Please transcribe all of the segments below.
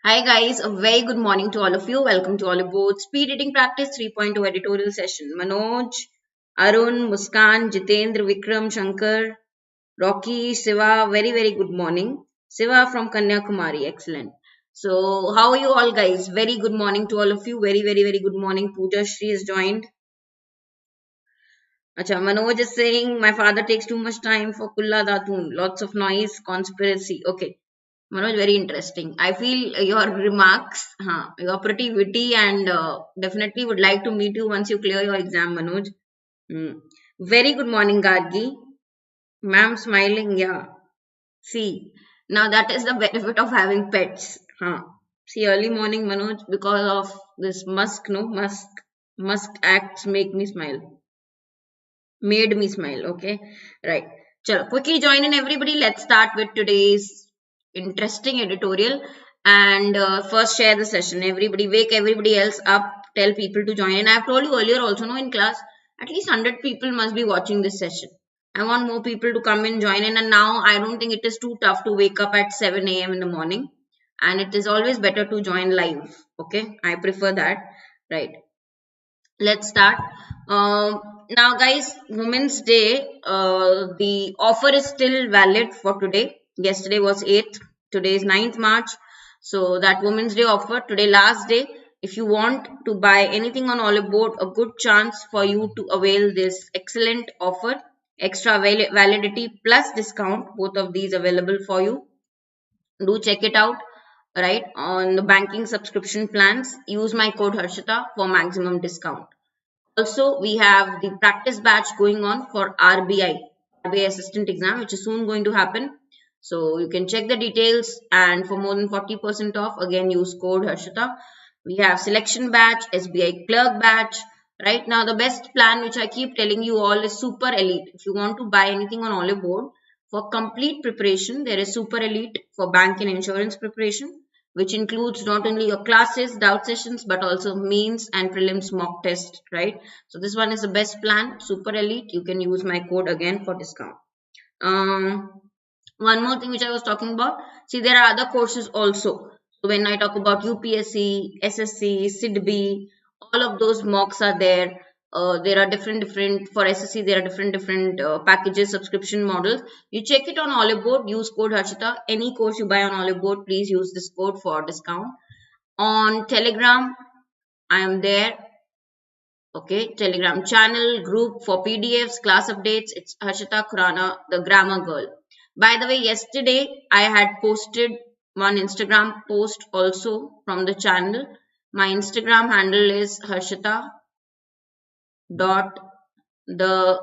Hi guys, a very good morning to all of you. Welcome to Oliveboard Speed Reading Practice 3.0 editorial session. Manoj, Arun, Muskan, Jitendra, Vikram, Shankar, Rocky, Siva, very good morning. Siva from Kanyakumari, excellent. So, how are you all guys? Very good morning to all of you. Very good morning. Pooja Shri has joined. Acha, Manoj is saying my father takes too much time for Kulla Datun. Lots of noise, conspiracy. Okay. Manoj, very interesting. I feel your remarks, you're pretty witty and definitely would like to meet you once you clear your exam, Manoj. Hmm. Very good morning, Gargi. Ma'am smiling, yeah. See, now that is the benefit of having pets. See, early morning, Manoj, because of this Musk, no? Musk acts make me smile. Made me smile, okay? Right. Chalo, quickly join in everybody. Let's start with today's interesting editorial and first share the session. Everybody wake everybody else up, tell people to join in. I've told you earlier also, no, in class, at least 100 people must be watching this session. I want more people to come and join in, and now I don't think it is too tough to wake up at 7 a.m. in the morning, and it is always better to join live. Okay, I prefer that. Right. Let's start. Now guys, Women's Day, the offer is still valid for today. Yesterday was 8th, today is 9th March. So that Women's Day offer today, last day. If you want to buy anything on Oliveboard, a good chance for you to avail this excellent offer. Extra validity plus discount, both of these available for you. Do check it out. Right, on the banking subscription plans, use my code Harshita for maximum discount. Also, we have the practice batch going on for RBI assistant exam, which is soon going to happen. So you can check the details, and for more than 40% off, again use code Harshita. We have selection batch, SBI clerk batch. Right now, the best plan which I keep telling you all is Super Elite. If you want to buy anything on Oliveboard for complete preparation, there is Super Elite for bank and insurance preparation, which includes not only your classes, doubt sessions, but also mains and prelims mock test, right? So this one is the best plan, Super Elite. You can use my code again for discount. One more thing which I was talking about, see, there are other courses also. So when I talk about UPSC, SSC, SIDB, all of those mocks are there. There are different for SSC, there are different packages, subscription models. You check it on Oliveboard, use code Harshita. Any course you buy on Oliveboard, please use this code for discount. On Telegram, I am there. Okay, Telegram channel, group for PDFs, class updates. It's Harshita Khurana, the grammar girl. By the way, yesterday I had posted one Instagram post also from the channel. My Instagram handle is Harshita dot the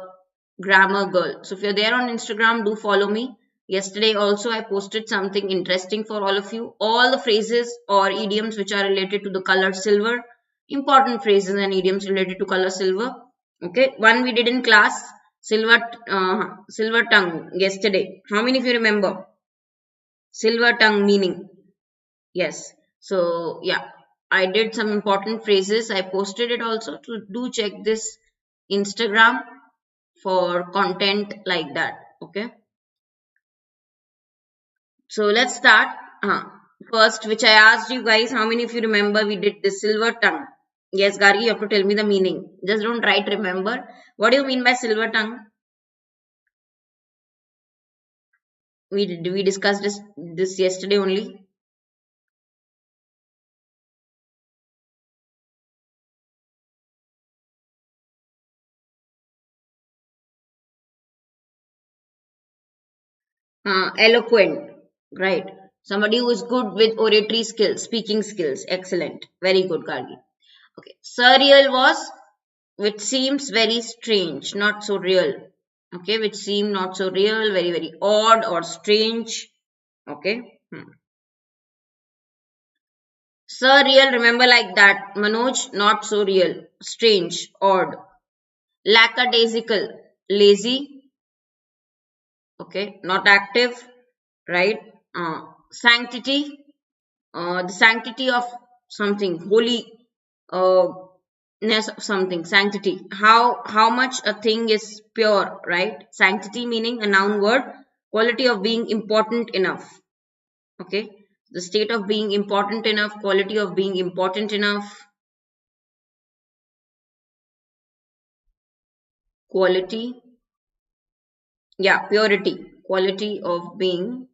grammar girl. So if you're there on Instagram, do follow me. Yesterday also I posted something interesting for all of you. All the phrases or idioms which are related to the color silver, important phrases and idioms related to color silver. Okay, one we did in class, silver tongue yesterday. How many of you remember silver tongue meaning? Yes. So yeah, I did some important phrases. I posted it also. To do check this Instagram for content like that. Okay, so let's start. First, which I asked you guys, how many of you remember we did the silver tongue? Yes, Gargi, you have to tell me the meaning. Just don't try to remember. What do you mean by silver tongue? We discussed this yesterday only. Eloquent, right? Somebody who is good with oratory skills, speaking skills. Excellent. Very good, Gargi. Okay. Surreal was which seems very strange, not so real. Okay, which seem not so real, very odd or strange. Okay. Surreal, remember like that. Manoj, not so real. Strange, odd. Lackadaisical, lazy. Okay, not active, right? Sanctity, the sanctity of something, holy ness of something, sanctity. How much a thing is pure, right? Sanctity meaning a noun word, quality of being important enough. Okay, The state of being important enough, quality of being important enough, quality, yeah, purity, quality of being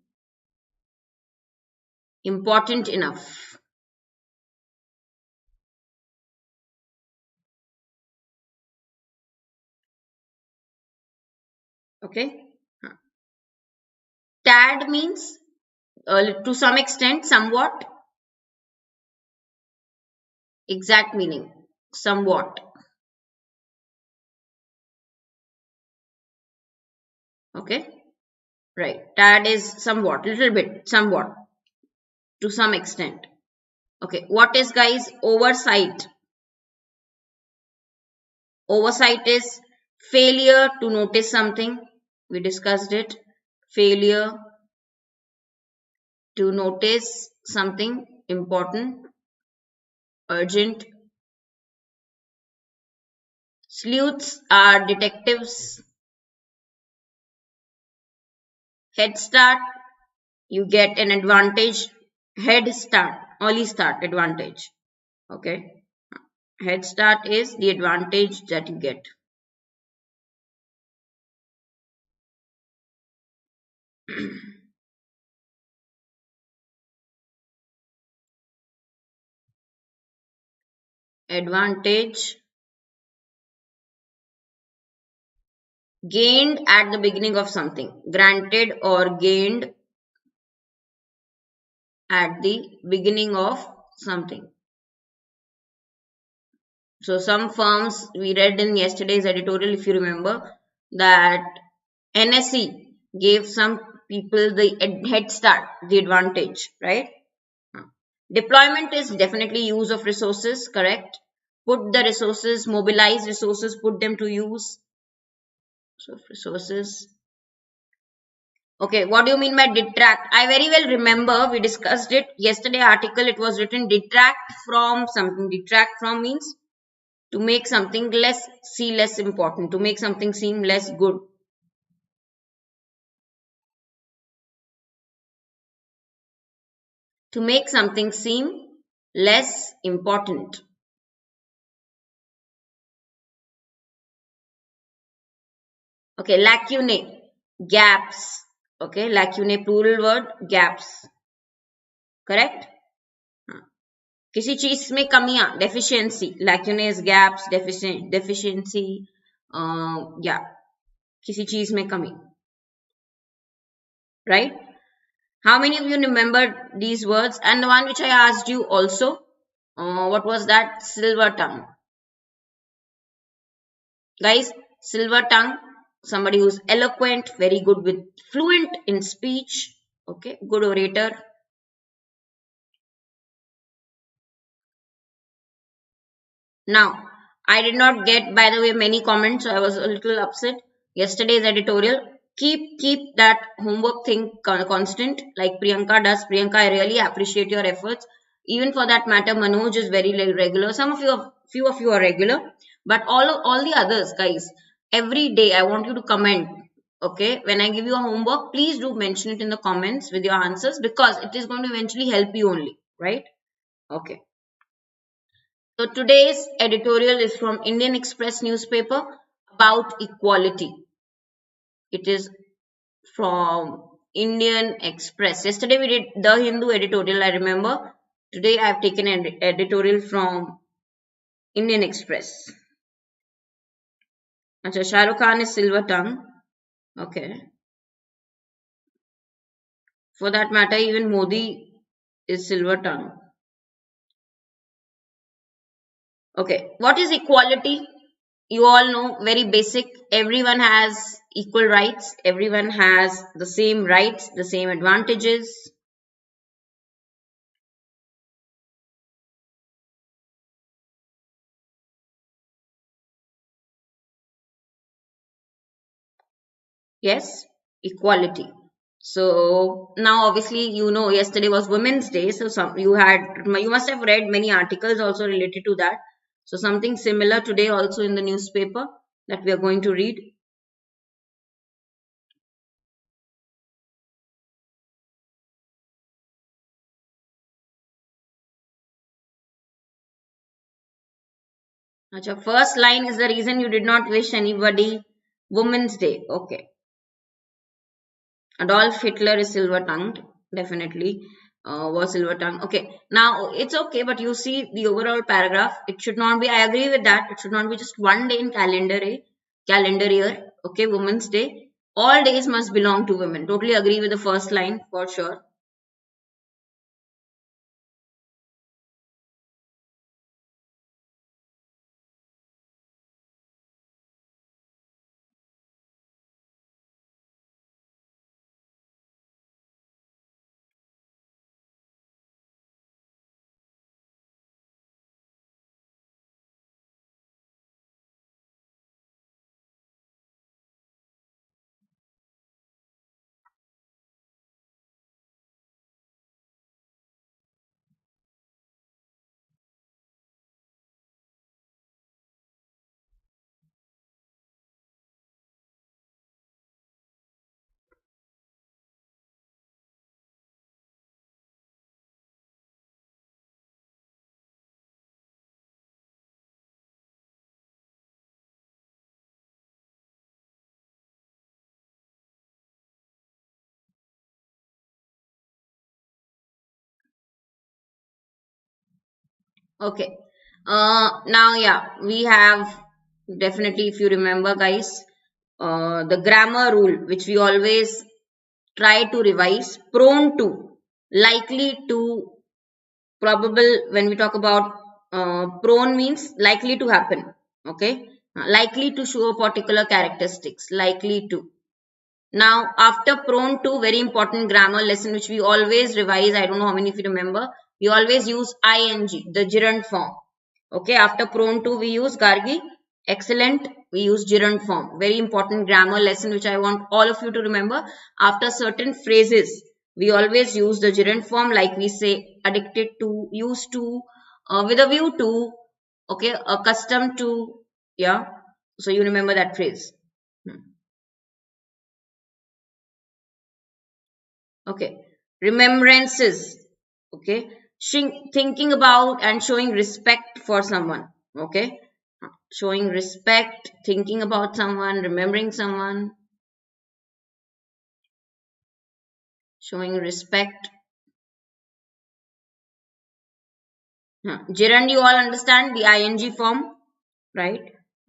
important enough. Okay. Tad means to some extent, somewhat, exact meaning, somewhat. Okay. Right. Tad is somewhat, little bit, somewhat, to some extent. Okay. What is, guys, oversight? Oversight is failure to notice something. We discussed it. Failure to notice something important, urgent. Sleuths are detectives. Head start, you get an advantage. Head start, early start advantage. Okay. Head start is the advantage that you get. Advantage gained at the beginning of something. Granted or gained at the beginning of something. So some firms, we read in yesterday's editorial, if you remember, that NSE gave some people the head start, the advantage, right? Deployment is definitely use of resources, correct? Put the resources, mobilize resources, put them to use. So resources. Okay, what do you mean by detract? I very well remember we discussed it yesterday article. It was written detract from something. Detract from means to make something less important, to make something seem less good. To make something seem less important. Okay, lacunae, gaps. Okay, lacunae plural word, gaps. Correct? किसी चीज में कमियां, deficiency, lacunae gaps, deficiency, yeah, किसी चीज में कमी, right? How many of you remember these words? And the one which I asked you also, what was that? Silver tongue. Guys, silver tongue, somebody who's eloquent, very good with fluent in speech, okay, good orator. Now, I did not get, by the way, many comments, so I was a little upset. Yesterday's editorial, keep that homework thing constant, like Priyanka does. Priyanka, I really appreciate your efforts. Even for that matter, Manoj is very regular. Few of you are regular, but all the others, guys, every day I want you to comment. Okay, when I give you a homework, please do mention it in the comments with your answers, because it is going to eventually help you only, right? Okay. So today's editorial is from Indian Express newspaper about equality. It is from Indian Express. Yesterday we did the Hindu editorial, I remember. Today I have taken an editorial from Indian Express. Achha, Shah Rukh Khan is silver tongue. Okay. For that matter, even Modi is silver tongue. Okay. What is equality? You all know, very basic. Everyone has equal rights. Everyone has the same rights, the same advantages. Yes, equality. So now obviously you know yesterday was Women's Day, so you must have read many articles also related to that. So something similar today also in the newspaper that we are going to read. Acha, first line is the reason you did not wish anybody Women's Day. Okay. Adolf Hitler is silver tongued, definitely. Was silver tongued. Okay, now it's okay, but you see the overall paragraph. It should not be. I agree with that. It should not be just one day in calendar year. Okay, Women's Day. All days must belong to women. Totally agree with the first line for sure. Okay. Now, yeah, we have definitely, if you remember, guys, the grammar rule, which we always try to revise: prone to, likely to, probable. When we talk about prone, means likely to happen. Okay. Likely to show particular characteristics, likely to. Now, after prone to, very important grammar lesson which we always revise. I don't know how many of you remember. We always use ing, the gerund form. Okay, after prone to, we use Gargi. Excellent. We use gerund form. Very important grammar lesson which I want all of you to remember. After certain phrases, we always use the gerund form, like we say addicted to, used to, with a view to, okay, accustomed to. Yeah. So you remember that phrase. Okay. Remembrances. Okay. Thinking about and showing respect for someone. Okay. Showing respect, thinking about someone, remembering someone, showing respect. Gerund, you all understand the ing form, right?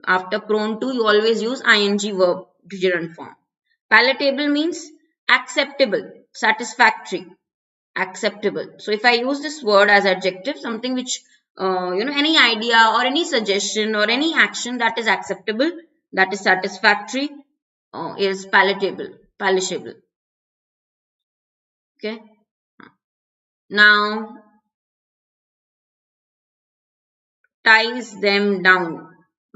After prone to, you always use ing verb to gerund form. Palatable means acceptable, satisfactory, acceptable. So if I use this word as adjective, something which, any idea or any suggestion or any action that is acceptable, that is satisfactory, is palatable. Okay. Now, ties them down.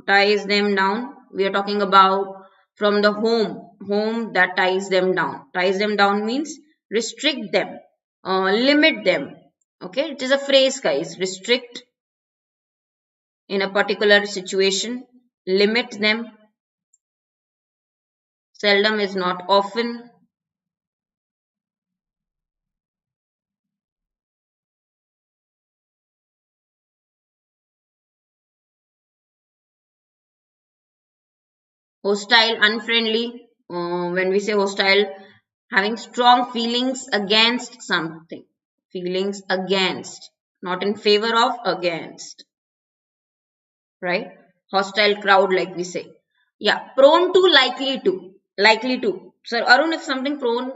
Ties them down. We are talking about from the home that ties them down. Ties them down means restrict them, limit them. Okay, it is a phrase, guys. Restrict in a particular situation, limit them. Seldom is not often. Hostile, unfriendly. When we say hostile, having strong feelings against something. Feelings against, not in favor of, against. Right? Hostile crowd, like we say. Yeah, prone to, likely to. Likely to. So, Arun, if something prone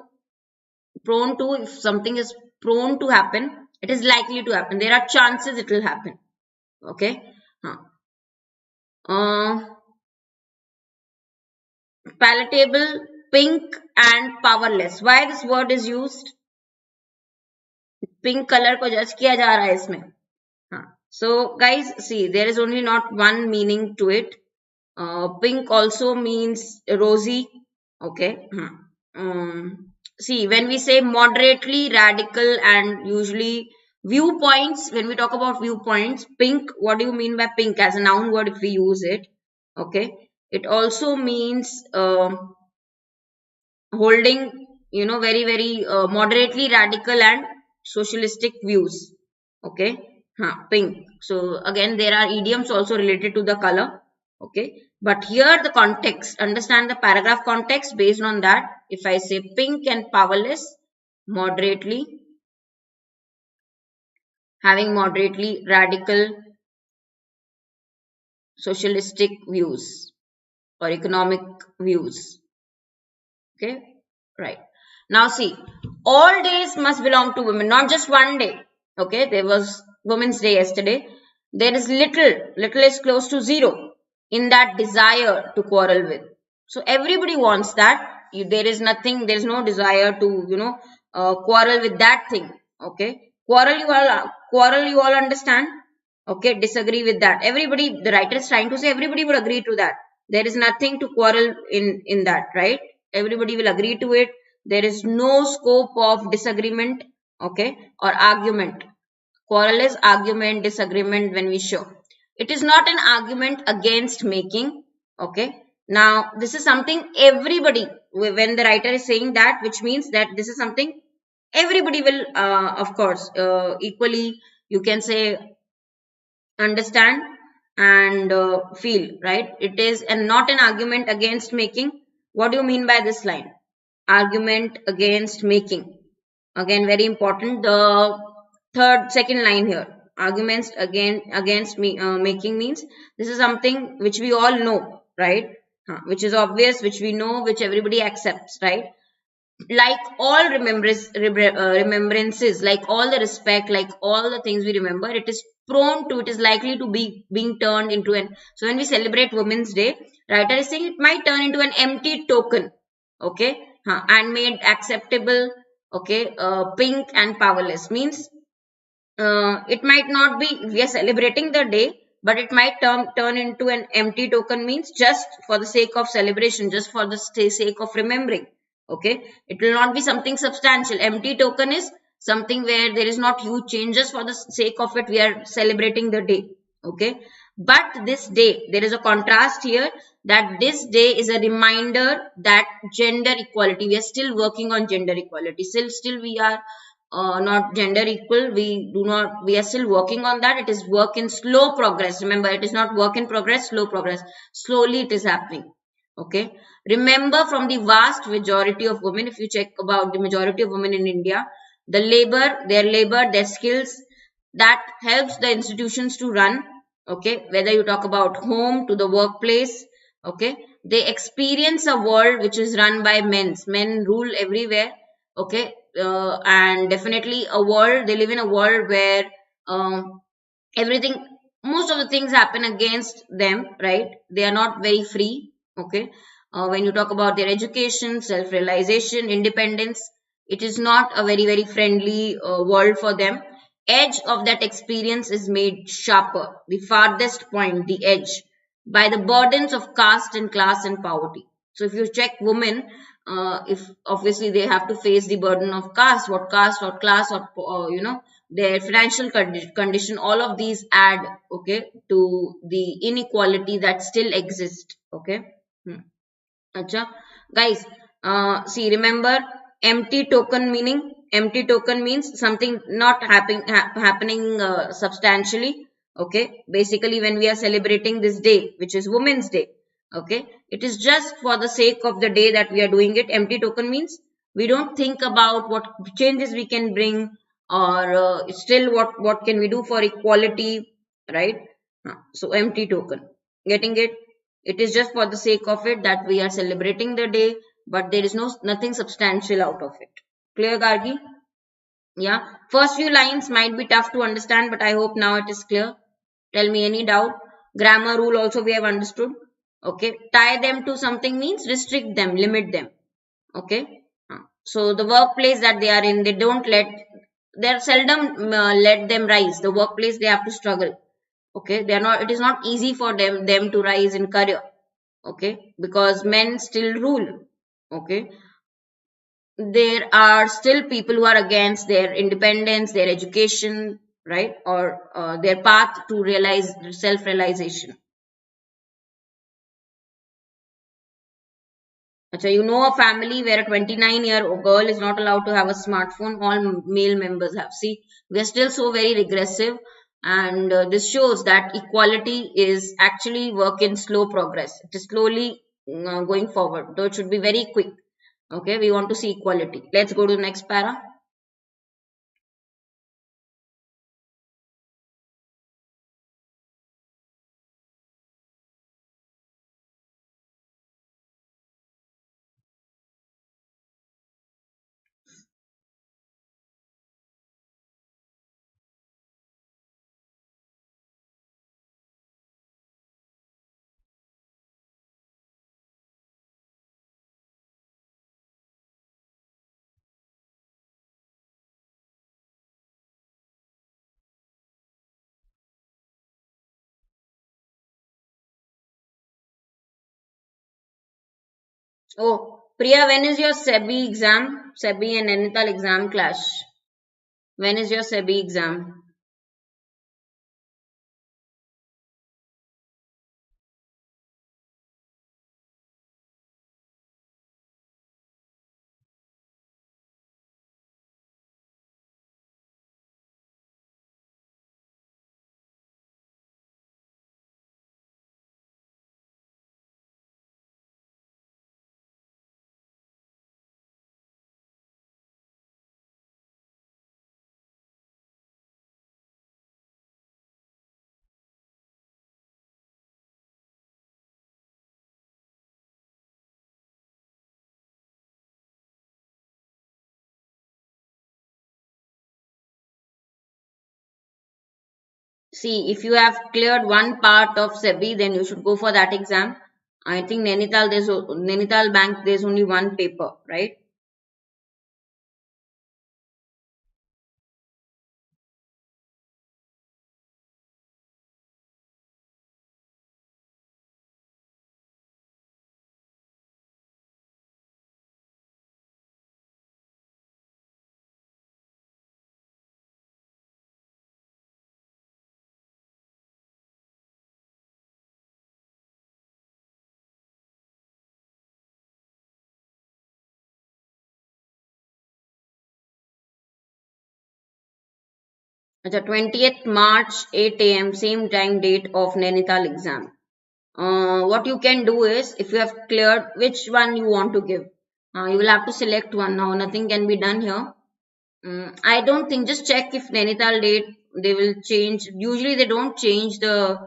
to, if something is prone to happen, it is likely to happen. There are chances it will happen. Okay. Huh. Palatable, pink, and powerless. Why this word is used? Pink color को judge किया जा रहा है इसमें. So guys, see, there is only not one meaning to it. Pink also means rosy. Okay. See, when we say moderately radical and usually viewpoints, when we talk about viewpoints, pink, what do you mean by pink as a noun word if we use it? Okay. It also means holding, very, very moderately radical and socialistic views. Okay. Pink. So again, there are idioms also related to the color. Okay. But here the context, understand the paragraph context. Based on that, if I say pink and powerless, moderately, having moderately radical socialistic views or economic views. Okay. Right. Now see, all days must belong to women, not just one day. Okay. There was Women's Day yesterday. There is little is close to zero in that desire to quarrel with. So everybody wants that. There is nothing, there is no desire to, quarrel with that thing. Okay. Quarrel you all understand. Okay. Disagree with that. Everybody, the writer is trying to say everybody would agree to that. There is nothing to quarrel in that, right? Everybody will agree to it. There is no scope of disagreement, okay, or argument. Quarrel is argument, disagreement when we show. It is not an argument against making, okay. Now, this is something everybody, when the writer is saying that, which means that this is something everybody will, of course, equally, you can say, understand and feel, right? It is not an argument against making. What do you mean by this line? Argument against making. Again, very important. The second line here. Arguments against making means this is something which we all know, right? Which is obvious, which we know, which everybody accepts, right? Like all remembrances, like all the respect, like all the things we remember, it is prone to, it is likely to be being turned into an, so when we celebrate Women's Day, writer is saying it might turn into an empty token, okay, and made acceptable, okay, pink and powerless means it might not be, we are celebrating the day, but it might turn into an empty token means just for the sake of celebration, just for the sake of remembering. Okay, it will not be something substantial. Empty token is something where there is not huge changes. For the sake of it, we are celebrating the day. Okay, but this day, there is a contrast here that this day is a reminder that gender equality, we are still working on gender equality. Still we are not gender equal. We are still working on that. It is work in slow progress. Remember, it is not work in progress, slow progress. Slowly it is happening. Okay. Remember, from the vast majority of women, if you check about the majority of women in India, their labor, their skills, that helps the institutions to run. Okay. Whether you talk about home to the workplace, okay, they experience a world which is run by men. Men rule everywhere. Okay. And definitely they live in a world where everything, most of the things happen against them, right? They are not very free. Okay. When you talk about their education, self-realization, independence, it is not a very friendly world for them. Edge of that experience is made sharper, the farthest point, the edge, by the burdens of caste and class and poverty. So if you check women, if obviously they have to face the burden of caste or class or their financial condition, all of these add, okay, to the inequality that still exists. Okay. Acha. Guys, see, remember, empty token means something not happening substantially. Okay, basically when we are celebrating this day, which is Women's Day, okay, it is just for the sake of the day that we are doing it. Empty token means we don't think about what changes we can bring, or still what can we do for equality, right? So empty token, getting it? It is just for the sake of it that we are celebrating the day, but there is nothing substantial out of it. Clear, Gargi? Yeah. First few lines might be tough to understand, but I hope now it is clear. Tell me any doubt. Grammar rule also we have understood. Okay. Tie them to something means restrict them, limit them. Okay. So the workplace that they are in, they're seldom let them rise. The workplace, they have to struggle. Okay. It is not easy for them to rise in career. Okay. Because men still rule. Okay. There are still people who are against their independence, their education, right? Or their path to realize self-realization. So you know a family where a 29-year-old girl is not allowed to have a smartphone, all male members have. See, we are still so very regressive. and this shows that equality is actually work in slow progress. It is slowly going forward, though it should be very quick. Okay, we want to see equality. Let's go to the next para. Oh, Priya, when is your SEBI exam? SEBI and Nainital exam clash. When is your SEBI exam? See, if you have cleared one part of SEBI, then you should go for that exam. I think Nainital Bank, there's only one paper, right? The 20th March, 8 a.m., same time date of Nainital exam. What you can do is, if you have cleared which one you want to give, you will have to select one. Now, nothing can be done here. I don't think, just check if Nainital date they will change. Usually they don't change the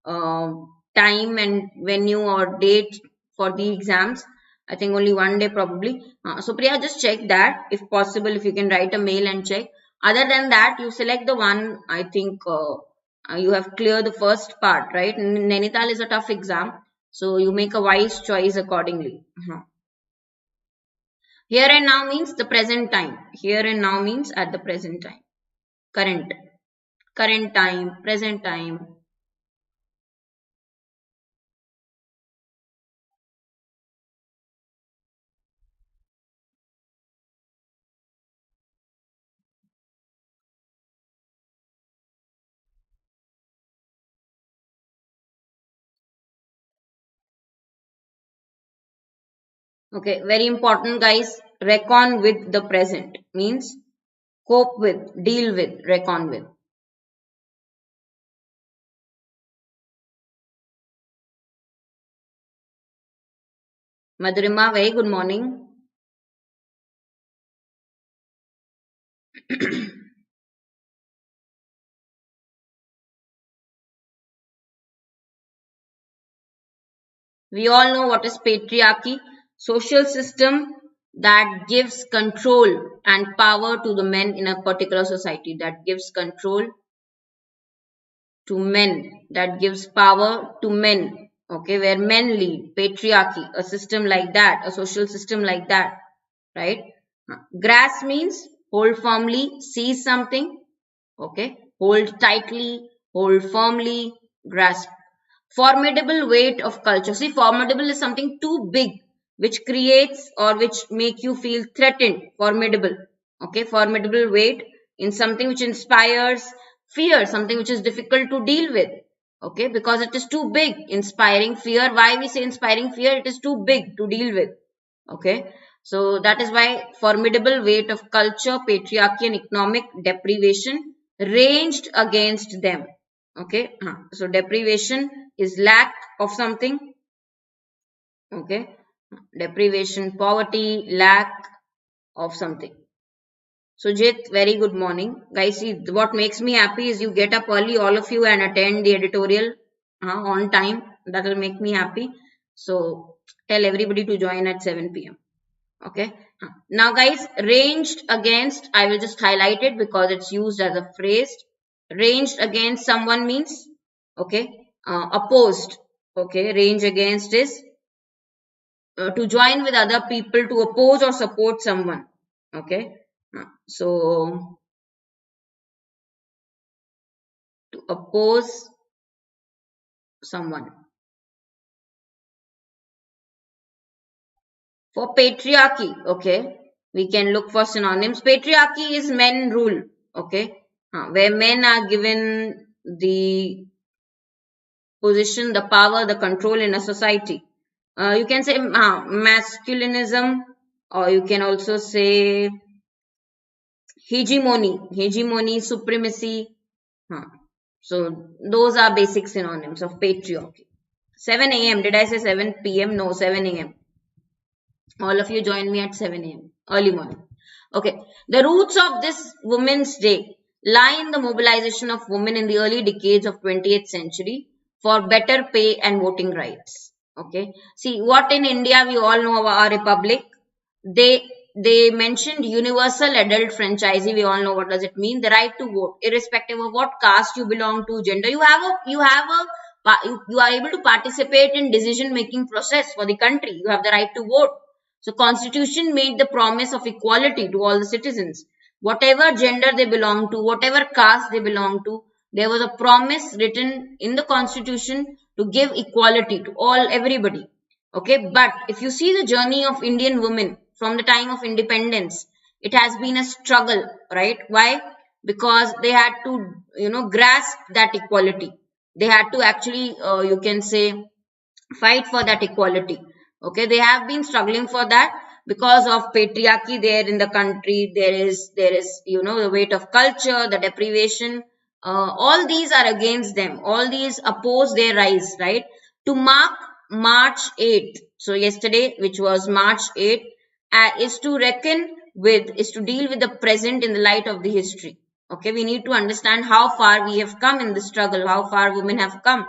uh, time and venue or date for the exams. I think only one day probably. So Priya, just check that if possible, if you can write a mail and check. Other than that, you select the one. I think you have cleared the first part, right? Nainital is a tough exam, so you make a wise choice accordingly. Here and now means the present time. Here and now means at the present time. Current. Current time, present time. Okay, very important guys. Reckon with the present means cope with, deal with, reckon with. Madhurima, very good morning. We all know what is patriarchy. Social system that gives control and power to the men in a particular society. That gives control to men, that gives power to men, okay, where men lead, patriarchy, a system like that, a social system like that, right? Grasp means hold firmly, seize something, okay, hold tightly, hold firmly, grasp. Formidable weight of culture. See, formidable is something too big which creates or which make you feel threatened. Formidable, okay, formidable weight in something which inspires fear, something which is difficult to deal with, okay, because it is too big. Inspiring fear, why we say inspiring fear? It is too big to deal with, okay. So that is why formidable weight of culture, patriarchy and economic deprivation ranged against them. Okay, so deprivation is lack of something. Okay, deprivation, poverty, lack of something. Sujit, very good morning. Guys, see, what makes me happy is you get up early, all of you, and attend the editorial on time. That will make me happy. So, tell everybody to join at 7 p.m. Okay. Now, guys, ranged against, I will just highlight it because it's used as a phrase. Ranged against someone means, okay, opposed. Okay, range against is to join with other people to oppose or support someone. Okay. So, to oppose someone. For patriarchy, okay, we can look for synonyms. Patriarchy is men rule, okay, where men are given the position, the power, the control in a society. You can say masculinism, or you can also say hegemony, supremacy. So those are basic synonyms of patriarchy. 7 a.m. Did I say 7 p.m.? No, 7 a.m. All of you join me at 7 a.m. early morning. Okay. The roots of this Women's Day lie in the mobilization of women in the early decades of 20th century for better pay and voting rights. Okay. See, what in India we all know about our republic. They mentioned universal adult franchisee. We all know what does it mean. The right to vote, irrespective of what caste you belong to, gender. You are able to participate in decision making process for the country. You have the right to vote. So Constitution made the promise of equality to all the citizens. Whatever gender they belong to, whatever caste they belong to, there was a promise written in the Constitution to give equality to everybody. Okay, but if you see the journey of Indian women from the time of independence, it has been a struggle, right? Why? Because they had to, grasp that equality. They had to actually, you can say, fight for that equality. Okay, they have been struggling for that because of patriarchy there in the country. There is the weight of culture, the deprivation. All these are against them. All these oppose their rise, right? To mark March 8th, so yesterday, which was March 8th, is to deal with the present in the light of the history. Okay, we need to understand how far we have come in the struggle, how far women have come.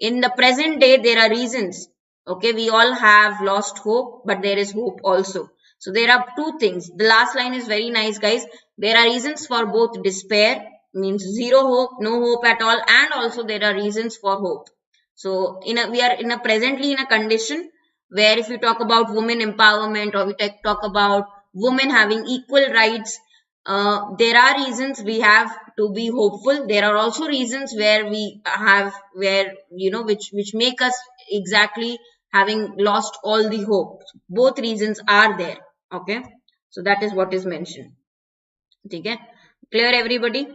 In the present day, there are reasons. Okay, we all have lost hope, but there is hope also. So there are two things. The last line is very nice, guys. There are reasons for both despair, means zero hope, no hope at all, and also there are reasons for hope. So we are presently in a condition where if we talk about women empowerment, or we talk about women having equal rights, there are reasons we have to be hopeful. There are also reasons where which make us exactly having lost all the hope. Both reasons are there. Okay, so that is what is mentioned. Okay, clear everybody?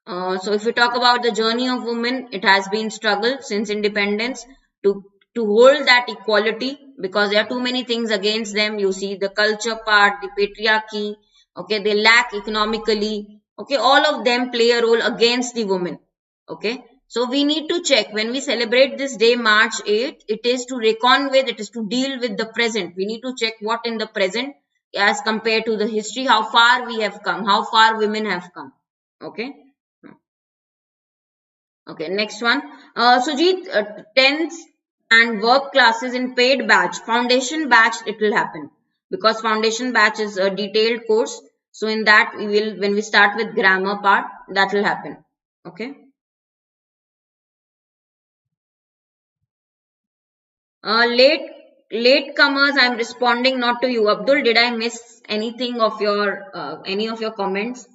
So if we talk about the journey of women, it has been struggle since independence to hold that equality, because there are too many things against them. You see the culture part, the patriarchy. Okay, they lack economically. Okay, all of them play a role against the women. Okay, so we need to check when we celebrate this day, March 8th, it is to reckon with, it is to deal with the present. We need to check what in the present as compared to the history, how far we have come, how far women have come. Okay. Okay, next one. Sujit, 10th and work classes in paid batch. Foundation batch, it will happen. Because foundation batch is a detailed course. So in that, when we start with grammar part, that will happen. Okay. Late comers, I'm responding not to you. Abdul, did I miss anything of your, any of your comments?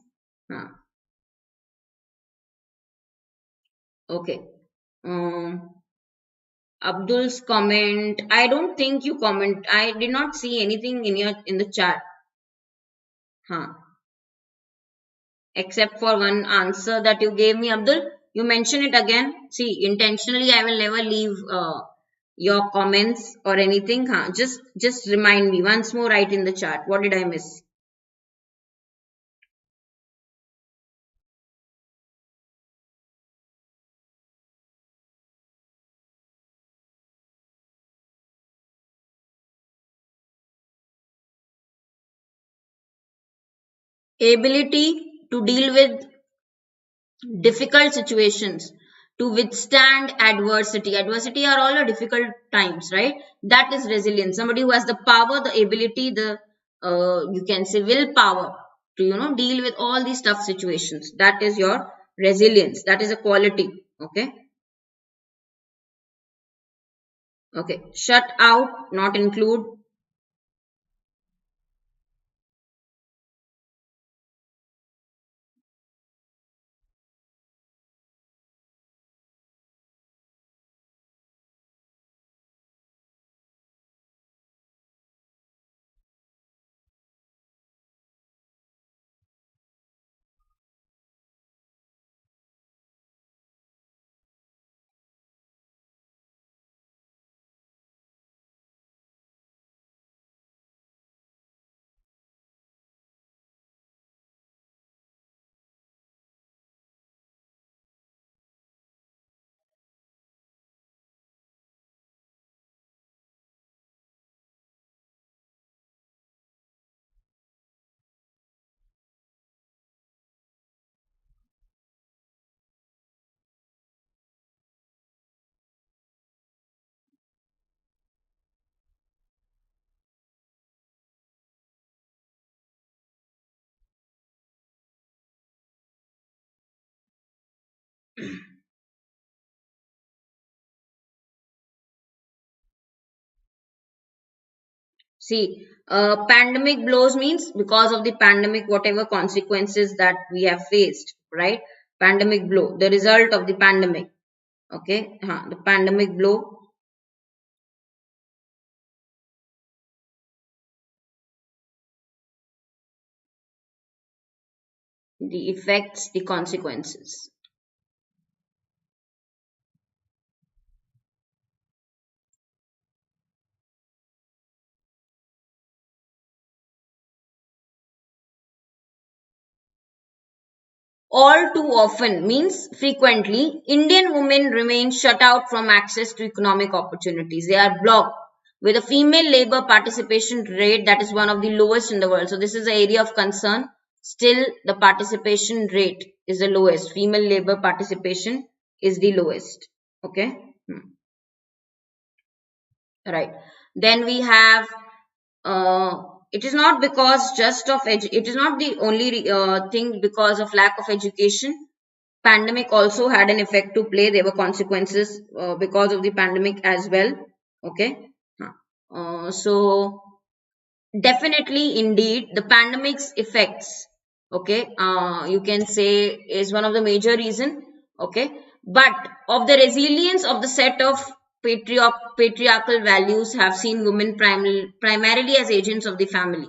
Okay. Abdul's comment. I don't think you comment. I did not see anything in the chat. Except for one answer that you gave me, Abdul. You mention it again. See, intentionally I will never leave your comments or anything. Just remind me once more. Write in the chat. What did I miss? ability to deal with difficult situations, to withstand adversity. Adversity are all a difficult times, right? That is resilience. Somebody who has the power, the ability, the you can say willpower to deal with all these tough situations. That is your resilience. That is a quality. Okay. Okay, shut out, not include. See, pandemic blows means because of the pandemic, whatever consequences that we have faced, right? Pandemic blow, the result of the pandemic. Okay, the pandemic blow, the effects, the consequences. All too often means frequently, Indian women remain shut out from access to economic opportunities. They are blocked with a female labor participation rate that is one of the lowest in the world. So this is an area of concern. Still, the participation rate is the lowest. Female labor participation is the lowest. Okay. Right. Then we have uh, it is not because just of it is not the only thing because of lack of education. Pandemic also had an effect to play. There were consequences because of the pandemic as well. Okay. So definitely, indeed, the pandemic's effects, okay, you can say is one of the major reason, okay, but of the resilience of the set of patriarchal values have seen women primarily as agents of the family.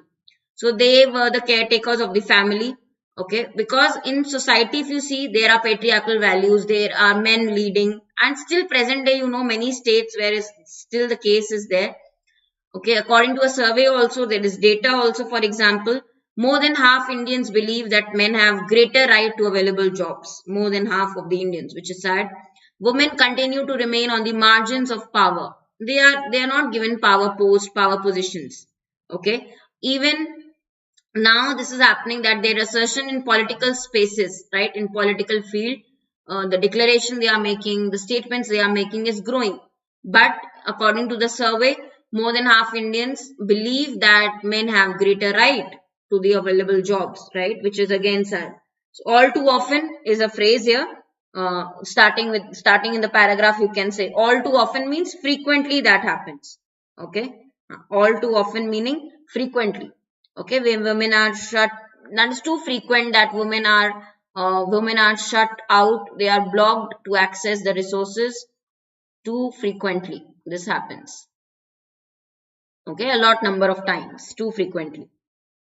So they were the caretakers of the family, okay, because in society, if you see, there are patriarchal values, there are men leading, and still present day, many states where is still the case is there. Okay, according to a survey also, there is data also, for example, more than half Indians believe that men have greater right to available jobs. More than half of the Indians, which is sad. Women continue to remain on the margins of power. They are not given power positions. Okay. Even now this is happening that their assertion in political spaces, right, in political field, the declaration they are making, the statements they are making is growing. But according to the survey, more than half Indians believe that men have greater right to the available jobs, right, which is again sad. So all too often is a phrase here. Starting in the paragraph, you can say all too often means frequently that happens. Okay. All too often meaning frequently. Okay, when women are shut, that is too frequent that women are shut out. They are blocked to access the resources too frequently. This happens. Okay, a lot number of times, too frequently,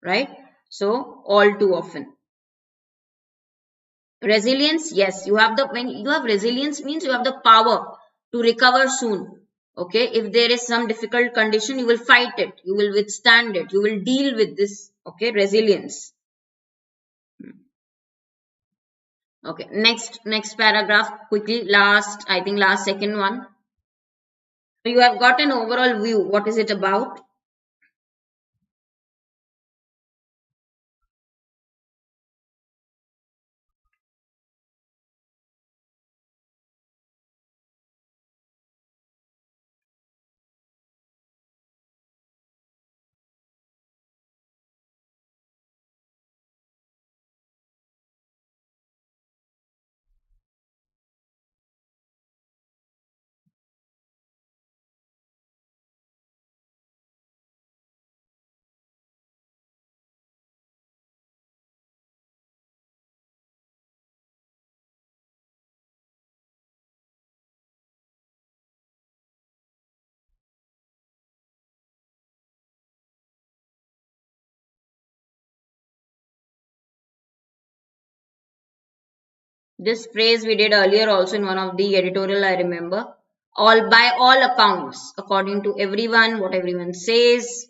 right? So all too often. Resilience, yes, you have the when you have resilience means you have the power to recover soon. Okay, if there is some difficult condition, you will fight it, you will withstand it, you will deal with this. Okay, resilience. Okay, next paragraph quickly. I think last second one. So you have got an overall view. What is it about? This phrase we did earlier also in one of the editorial, I remember. All by all accounts, according to everyone, what everyone says.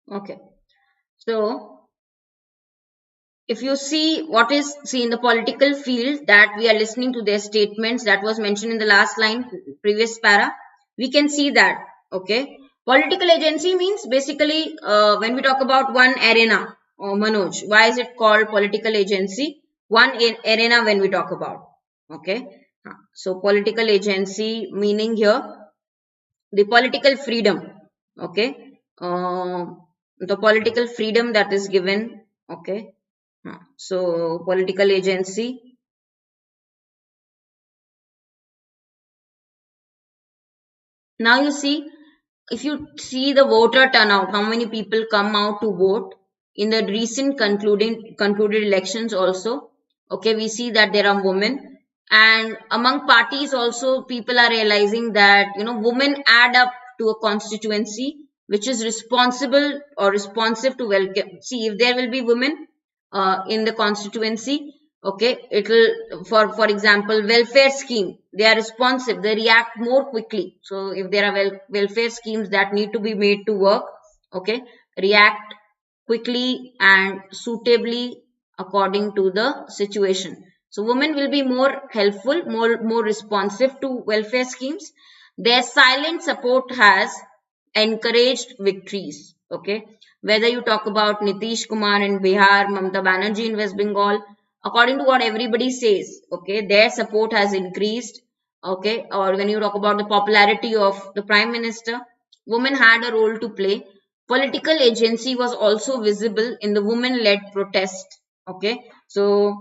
Okay. So if you see what is, see, in the political field that we are listening to their statements that was mentioned in the last line, previous para, we can see that, okay, political agency means basically when we talk about one arena, or Manoj, why is it called political agency? One arena when we talk about, okay. So political agency meaning here the political freedom, okay, uh, the political freedom that is given, okay. So political agency. Now you see, if you see the voter turnout, how many people come out to vote in the recent concluded elections also. Okay, we see that there are women, and among parties also people are realizing that women add up to a constituency which is responsible or responsive to welcome. See, if there will be women in the constituency, okay, it will, for example, welfare scheme, they are responsive, they react more quickly. So if there are welfare schemes that need to be made to work, okay, react quickly and suitably according to the situation. So women will be more helpful, more responsive to welfare schemes. Their silent support has encouraged victories. Okay, whether you talk about Nitish Kumar in Bihar, Mamata Banerjee in West Bengal, according to what everybody says, okay, their support has increased. Okay, or when you talk about the popularity of the Prime Minister, women had a role to play. Political agency was also visible in the women-led protest. Okay, so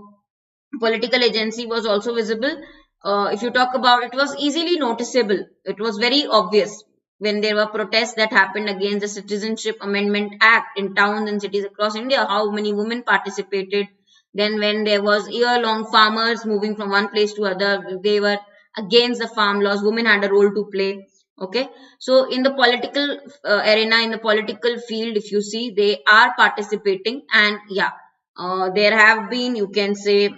political agency was also visible. If you talk about, it was easily noticeable, it was very obvious when there were protests that happened against the Citizenship Amendment Act in towns and cities across India, how many women participated. Then when there was year-long farmers moving from one place to other, they were against the farm laws, women had a role to play. Okay, so in the political arena, in the political field, if you see, they are participating, and yeah, there have been, you can say,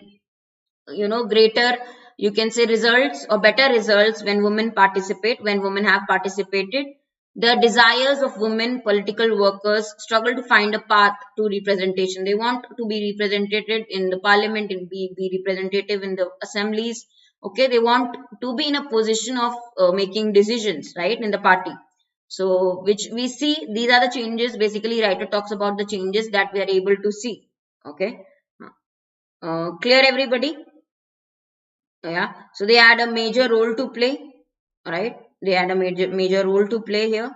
greater, you can say, results or better results when women participate, when women have participated. The desires of women political workers struggle to find a path to representation. They want to be represented in the parliament and be representative in the assemblies. Okay, they want to be in a position of making decisions, right, in the party. So which we see, these are the changes, basically writer talks about the changes that we are able to see. Okay, clear everybody? Yeah, so they had a major role to play, right? They had a major role to play here.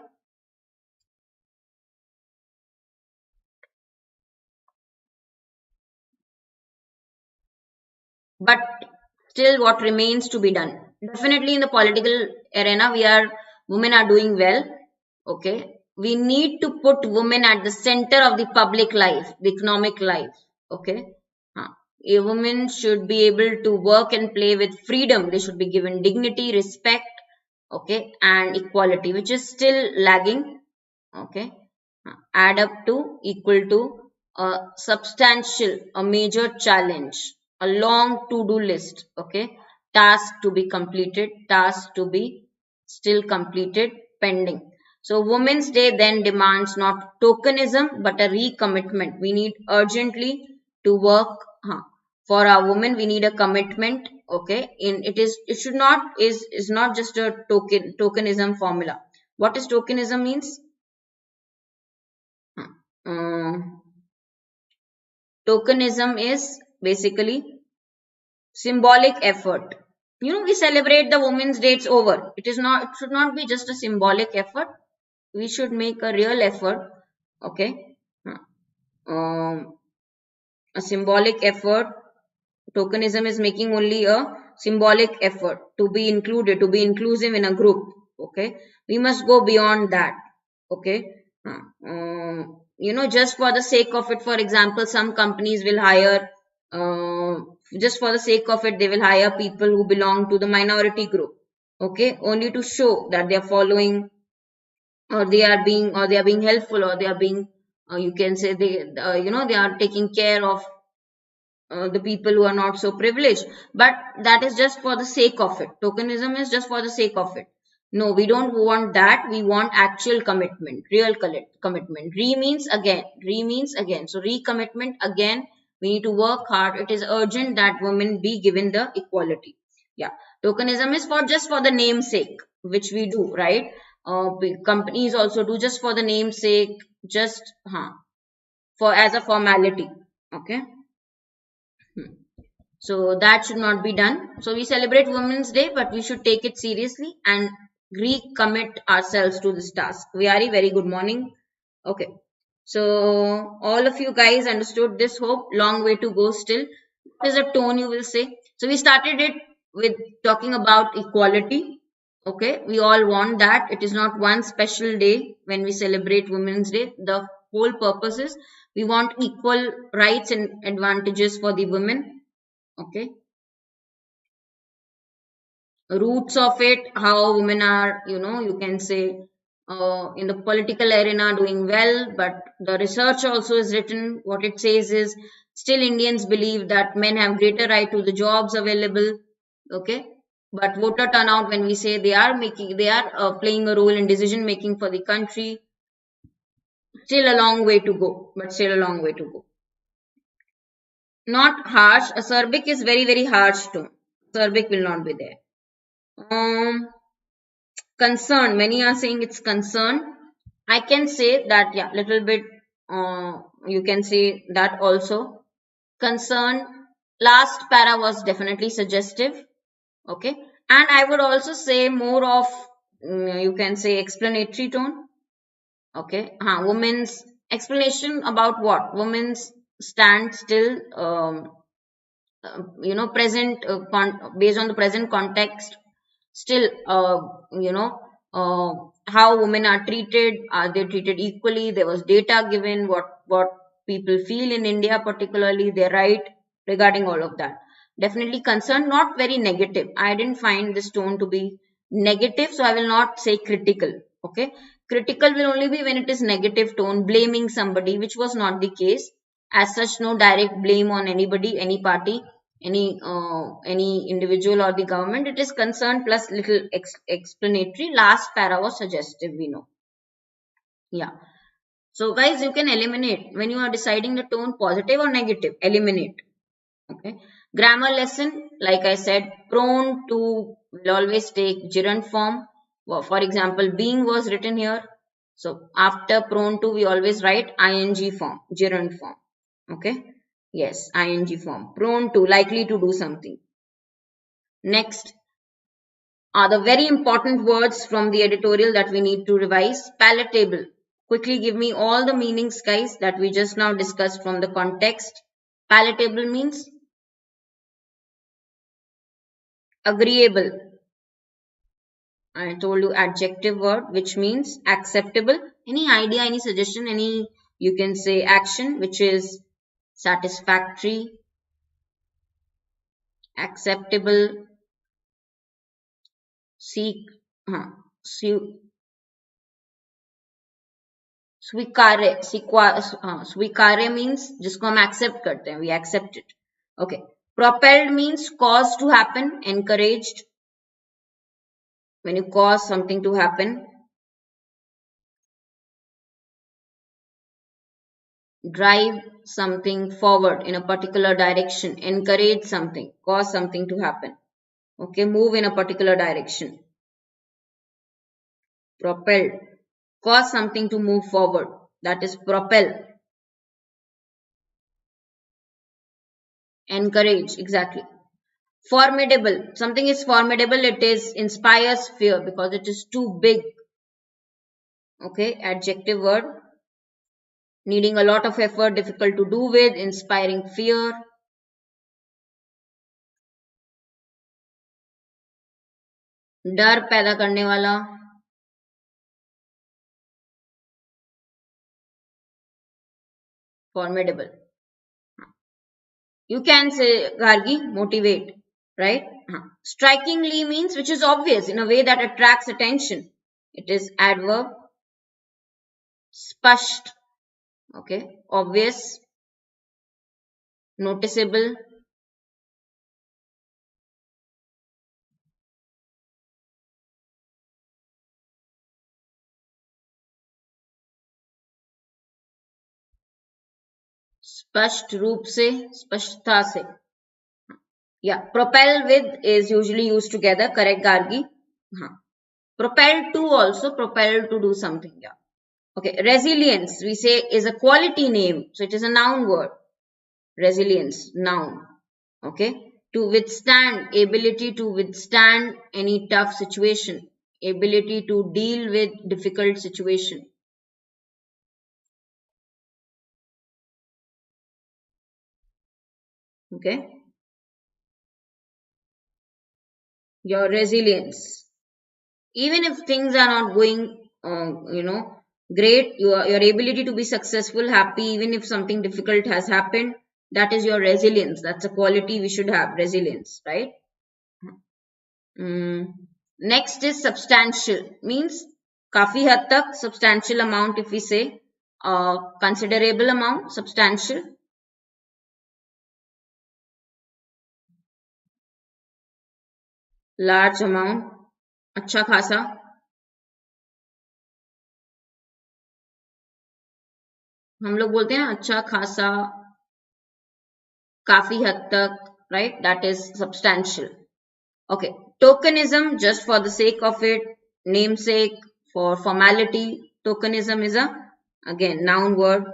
But still, what remains to be done? Definitely in the political arena, women are doing well. Okay, we need to put women at the center of the public life, the economic life. Okay. Huh. A woman should be able to work and play with freedom. They should be given dignity, respect, okay, and equality, which is still lagging. Okay, add up to, equal to, a substantial, a major challenge, a long to-do list. Okay, task to be completed, task to be still completed, pending. So Women's Day then demands not tokenism but a recommitment. We need urgently to work, for our women. We need a commitment. Okay, it should not, is not just a tokenism formula. What is tokenism means? Uh, Tokenism is basically symbolic effort. We celebrate the Women's Day, it's over. It should not be just a symbolic effort. We should make a real effort. Okay. Um, a symbolic effort. Tokenism is making only a symbolic effort to be included, to be inclusive in a group. Okay. We must go beyond that. Okay. Just for the sake of it, for example, some companies will hire, just for the sake of it, they will hire people who belong to the minority group. Okay. Only to show that they are following, or they are being helpful, or they are being, you can say they are taking care of the people who are not so privileged. But that is just for the sake of it. Tokenism is just for the sake of it. No, we don't want that. We want actual commitment, real commitment. Re means again. So recommitment again. We need to work hard. It is urgent that women be given the equality. Yeah, tokenism is for just for the namesake, which we do, right? Companies also do just for the namesake, just for as a formality. Okay. So that should not be done. So we celebrate Women's Day, but we should take it seriously and recommit ourselves to this task. Vyari, very good morning. Okay. So all of you guys understood this, hope. Long way to go still. What is the tone you will say? So we started it with talking about equality. Okay. We all want that. It is not one special day when we celebrate Women's Day. The whole purpose is we want equal rights and advantages for the women. Okay. Roots of it, how women are, you can say, in the political arena doing well, but the research also is written. What it says is still Indians believe that men have greater right to the jobs available. Okay. But voter turnout, when we say they are playing a role in decision making for the country, still a long way to go, but still a long way to go. Not harsh. Acerbic is very, very harsh too. Acerbic will not be there. Concern. Many are saying it's concern. I can say that, yeah, little bit. You can say that also. Concern. Last para was definitely suggestive. Okay. And I would also say more of, you can say, explanatory tone. Okay. Women's explanation about what? Women's stand still, present, based on the present context, still, how women are treated. Are they treated equally? There was data given, what people feel in India, particularly their right regarding all of that. Definitely concerned, not very negative. I didn't find this tone to be negative, so I will not say critical. Okay. Critical will only be when it is negative tone, blaming somebody, which was not the case. As such, no direct blame on anybody, any party, any individual or the government. It is concerned plus little explanatory. Last para was suggestive, we know. Yeah. So guys, you can eliminate when you are deciding the tone, positive or negative, eliminate. Okay. Grammar lesson, like I said, prone to will always take gerund form. For example, being was written here. So after prone to, we always write ing form, gerund form. Okay. Yes, ing form. Prone to, likely to do something. Next are the very important words from the editorial that we need to revise. Palatable. Quickly give me all the meanings, guys, that we just now discussed from the context. Palatable means agreeable. I told you adjective word, which means acceptable. Any idea, any suggestion, any, you can say, action which is satisfactory, acceptable, स्वीकार्य means जिसको हम accept करते हैं, we accept it. Okay. Propelled means caused to happen, encouraged. When you cause something to happen. Drive something forward in a particular direction, encourage something, cause something to happen. Okay, move in a particular direction. propelled. Cause something to move forward. That is propel. Encourage. Exactly. Formidable. Something is formidable. It is inspires fear because it is too big. Okay. Adjective word. Needing a lot of effort, difficult to do with, inspiring fear. डर पैदा करने वाला. Formidable. You can say, Gargi, motivate, right? Strikingly means which is obvious in a way that attracts attention. It is adverb. Spasht. Okay. Obvious. Noticeable. स्पष्ट रूप से, स्पष्टता से. Yeah, propel with is usually used together. Correct, Gargi? Propel to also, propel to do something. Yeah. Okay, resilience we say is a quality name. So it is a noun word. Resilience, noun. Okay. To withstand, ability to withstand any tough situation. Ability to deal with difficult situation. Okay. Your resilience. Even if things are not going, great, your ability to be successful, happy, even if something difficult has happened, that is your resilience. That's a quality we should have, resilience, right? Next is substantial, means काफी हद तक, substantial amount if we say, considerable amount, substantial. Large amount, अच्छा खासा. हम लोग बोलते हैं अच्छा खासा, काफी हद तक, right? That is substantial. Okay, tokenism, just for the sake of it, namesake, for formality. Tokenism is a, again, noun word.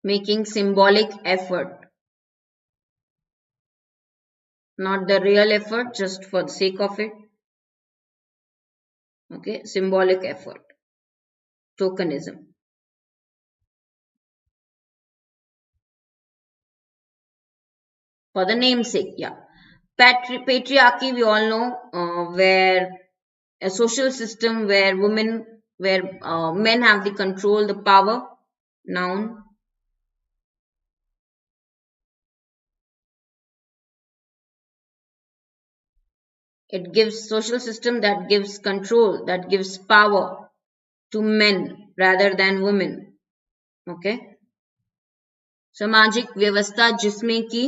Making symbolic effort. Not the real effort, just for the sake of it. Okay, symbolic effort. Tokenism. For the namesake, yeah. Patriarchy, we all know, where a social system where men have the control, the power. Noun. It gives social system that gives control, that gives power to men rather than women. Okay. सामाजिक व्यवस्था जिसमें कि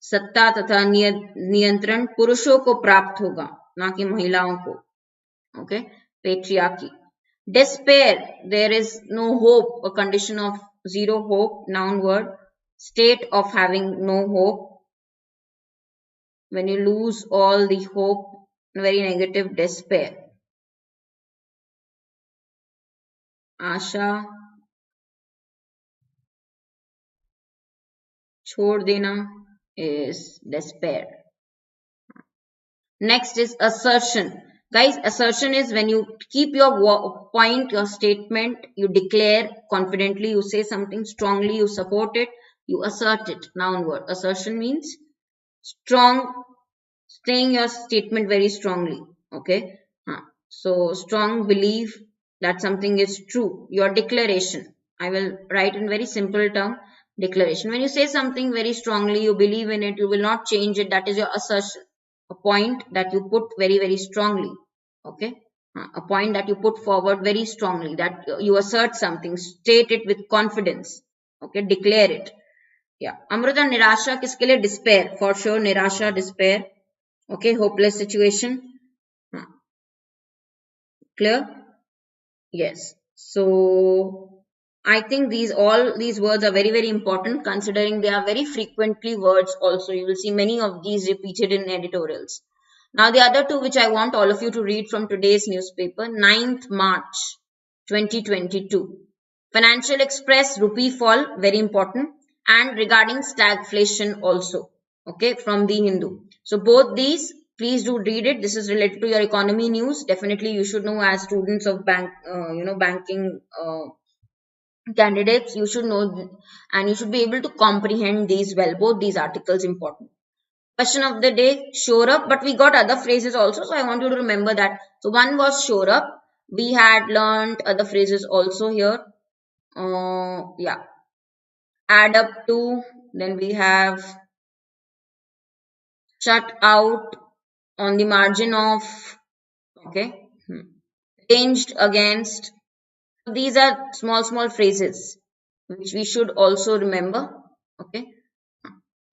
सत्ता तथा नियंत्रण पुरुषों को प्राप्त होगा, ना कि महिलाओं को. Okay. Patriarchy. Despair, there is no hope, a condition of zero hope, noun word. State of having no hope. When you lose all the hope, very negative, despair. आशा, छोड़ देना is despair. Next is assertion. Guys, assertion is when you keep your point, your statement, you declare confidently, you say something strongly, you support it, you assert it. Noun word. Assertion means strong, saying your statement very strongly. Okay. So strong belief that something is true. Your declaration. I will write in very simple term. Declaration. When you say something very strongly, you believe in it, you will not change it. That is your assertion. A point that you put very, very strongly. Okay. A point that you put forward very strongly, that you assert something, state it with confidence. Okay. Declare it. Yeah. Amrita, nirasha kiske liye? Despair. For sure, nirasha, despair. Okay. Hopeless situation. Clear? Yes. So I think all these words are very, very important, considering they are very frequently words also. You will see many of these repeated in editorials. Now the other two which I want all of you to read from today's newspaper, 9th March 2022. Financial Express rupee fall, very important, and regarding stagflation also, okay, from the Hindu. So both these, please do read it. This is related to your economy news. Definitely you should know as students of banking candidates, you should know and you should be able to comprehend these well. Both these articles important. Question of the day, shore up, but we got other phrases also, so I want you to remember that. So one was shore up. We had learned other phrases also here. Yeah, add up to, then we have shut out, on the margin of, okay, ranged against. These are small phrases which we should also remember, okay.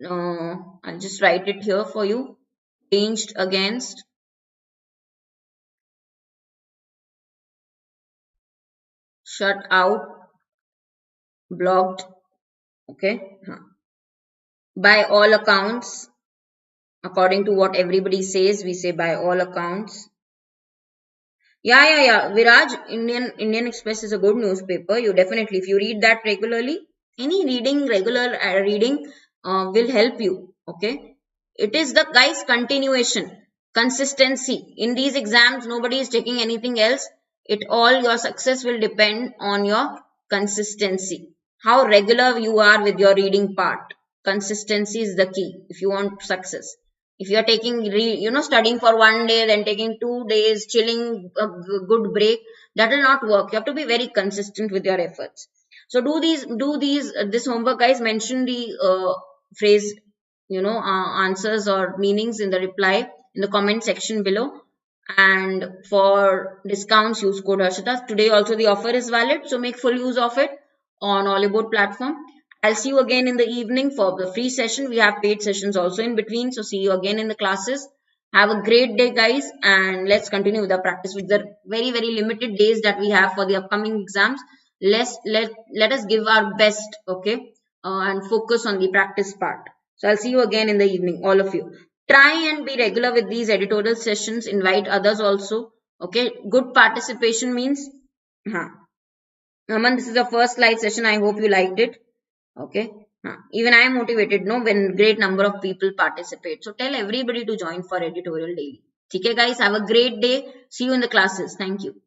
I'll just write it here for you. Ranged against, shut out, blocked, okay. By all accounts, according to what everybody says, we say by all accounts. Yeah. Viraj, Indian Express is a good newspaper. You definitely, if you read that regularly, any reading, regular reading will help you. Okay. It is the guys continuation, consistency. In these exams, nobody is taking anything else. It all your success will depend on your consistency. How regular you are with your reading part. Consistency is the key if you want success. If you are taking studying for one day, then taking 2 days, chilling, a good break, that will not work. You have to be very consistent with your efforts. So do these this homework, guys. Mention the phrase, answers or meanings in the reply in the comment section below. And for discounts, use code Harshita. Today also the offer is valid, so make full use of it on Oliveboard platform. I'll see you again in the evening for the free session. We have paid sessions also in between. So see you again in the classes. Have a great day, guys. And let's continue with the practice with the very, very limited days that we have for the upcoming exams. Let us give our best, okay, and focus on the practice part. So I'll see you again in the evening, all of you. Try and be regular with these editorial sessions. Invite others also. Okay, good participation means, Aman, this is the first live session. I hope you liked it. Okay. Even I am motivated, no, when great number of people participate. So tell everybody to join for editorial daily. Okay, guys, have a great day. See you in the classes. Thank you.